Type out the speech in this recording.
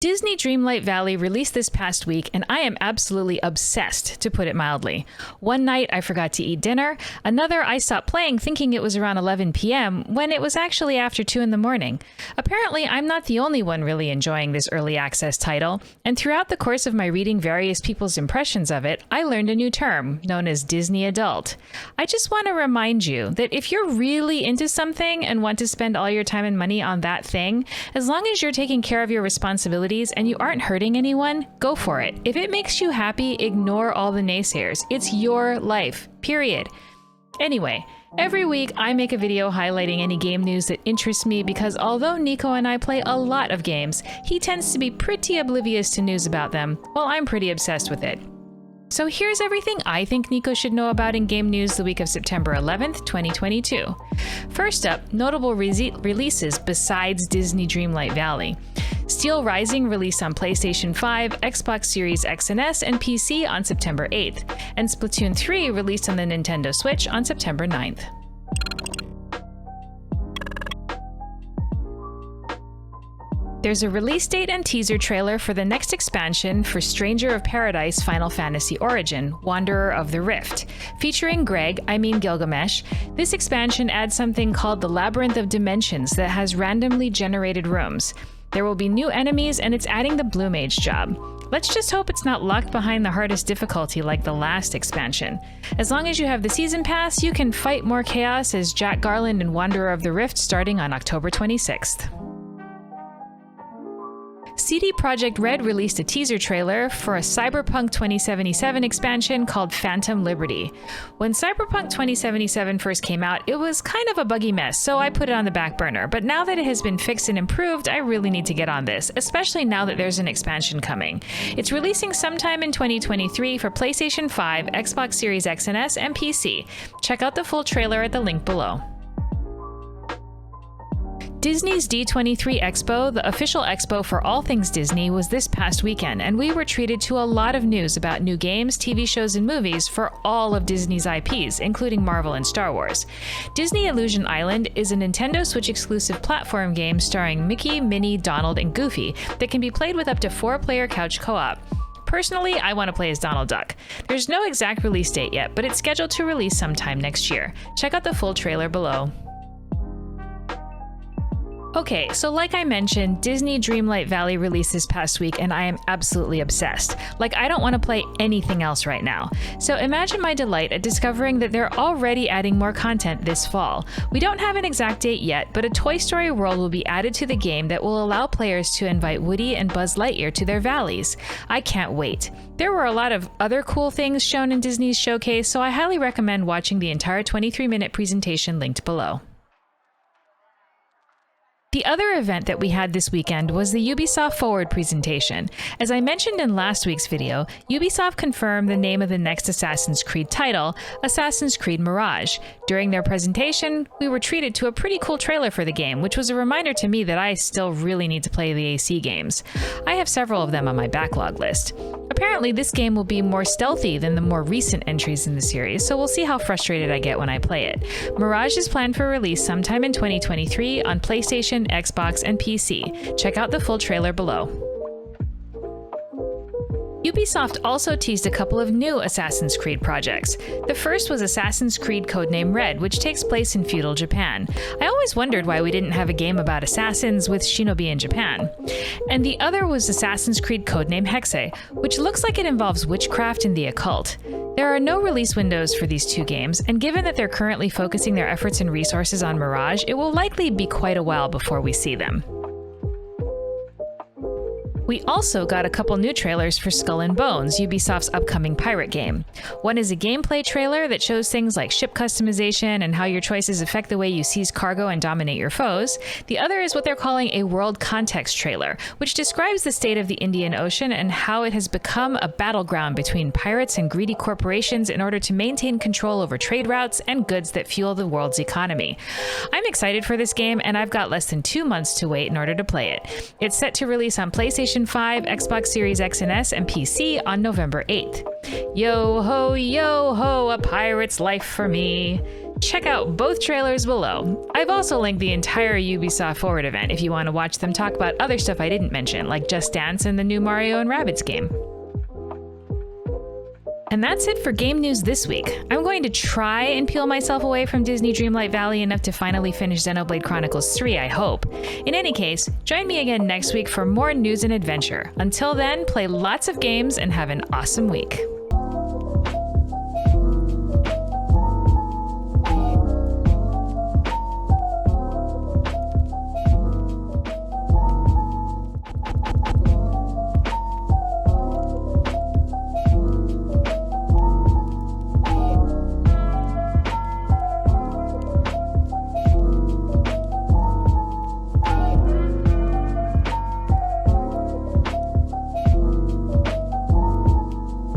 Disney Dreamlight Valley released this past week, and I am absolutely obsessed, to put it mildly. One night, I forgot to eat dinner. Another, I stopped playing thinking it was around 11 p.m. when it was actually after 2 in the morning. Apparently, I'm not the only one really enjoying this early access title, and throughout the course of my reading various people's impressions of it, I learned a new term, known as Disney Adult. I just want to remind you that if you're really into something and want to spend all your time and money on that thing, as long as you're taking care of your responsibilities and you aren't hurting anyone, go for it. If it makes you happy, ignore all the naysayers. It's your life, period. Anyway, every week I make a video highlighting any game news that interests me because although Nico and I play a lot of games, he tends to be pretty oblivious to news about them, while I'm pretty obsessed with it. So here's everything I think Nico should know about in game news the week of September 11th, 2022. First up, notable releases besides Disney Dreamlight Valley. Steel Rising released on PlayStation 5, Xbox Series X and S, and PC on September 8th, and Splatoon 3 released on the Nintendo Switch on September 9th. There's a release date and teaser trailer for the next expansion for Stranger of Paradise Final Fantasy Origin, Wanderer of the Rift. Featuring Gilgamesh, this expansion adds something called the Labyrinth of Dimensions that has randomly generated rooms. There will be new enemies, and it's adding the Blue Mage job. Let's just hope it's not locked behind the hardest difficulty like the last expansion. As long as you have the Season Pass, you can fight more chaos as Jack Garland and Wanderer of the Rift starting on October 26th. CD Projekt Red released a teaser trailer for a Cyberpunk 2077 expansion called Phantom Liberty. When Cyberpunk 2077 first came out, it was kind of a buggy mess, so I put it on the back burner. But now that it has been fixed and improved, I really need to get on this, especially now that there's an expansion coming. It's releasing sometime in 2023 for PlayStation 5, Xbox Series X and S, and PC. Check out the full trailer at the link below. Disney's D23 Expo, the official expo for all things Disney, was this past weekend, and we were treated to a lot of news about new games, TV shows, and movies for all of Disney's IPs, including Marvel and Star Wars. Disney Illusion Island is a Nintendo Switch exclusive platform game starring Mickey, Minnie, Donald, and Goofy that can be played with up to 4-player couch co-op. Personally, I want to play as Donald Duck. There's no exact release date yet, but it's scheduled to release sometime next year. Check out the full trailer below. Okay, so like I mentioned, Disney Dreamlight Valley released this past week, and I am absolutely obsessed. Like, I don't want to play anything else right now. So imagine my delight at discovering that they're already adding more content this fall. We don't have an exact date yet, but a Toy Story world will be added to the game that will allow players to invite Woody and Buzz Lightyear to their valleys. I can't wait. There were a lot of other cool things shown in Disney's showcase, so I highly recommend watching the entire 23-minute presentation linked below. The other event that we had this weekend was the Ubisoft Forward presentation. As I mentioned in last week's video, Ubisoft confirmed the name of the next Assassin's Creed title, Assassin's Creed Mirage. During their presentation, we were treated to a pretty cool trailer for the game, which was a reminder to me that I still really need to play the AC games. I have several of them on my backlog list. Apparently, this game will be more stealthy than the more recent entries in the series, so we'll see how frustrated I get when I play it. Mirage is planned for release sometime in 2023 on PlayStation, Xbox, and PC. Check out the full trailer below. Ubisoft also teased a couple of new Assassin's Creed projects. The first was Assassin's Creed Codename Red, which takes place in feudal Japan. I always wondered why we didn't have a game about assassins with shinobi in Japan. And the other was Assassin's Creed Codename Hexe, which looks like it involves witchcraft and the occult. There are no release windows for these two games, and given that they're currently focusing their efforts and resources on Mirage, it will likely be quite a while before we see them. We also got a couple new trailers for Skull and Bones, Ubisoft's upcoming pirate game. One is a gameplay trailer that shows things like ship customization and how your choices affect the way you seize cargo and dominate your foes. The other is what they're calling a world context trailer, which describes the state of the Indian Ocean and how it has become a battleground between pirates and greedy corporations in order to maintain control over trade routes and goods that fuel the world's economy. I'm excited for this game, and I've got less than 2 months to wait in order to play it. It's set to release on PlayStation 5, Xbox Series X and S, and PC on November 8th. Yo ho, a pirate's life for me. Check out both trailers below. I've also linked the entire Ubisoft Forward event if you want to watch them talk about other stuff I didn't mention, like Just Dance and the new Mario and Rabbids game. And that's it for game news this week. I'm going to try and peel myself away from Disney Dreamlight Valley enough to finally finish Xenoblade Chronicles 3, I hope. In any case, join me again next week for more news and adventure. Until then, play lots of games and have an awesome week.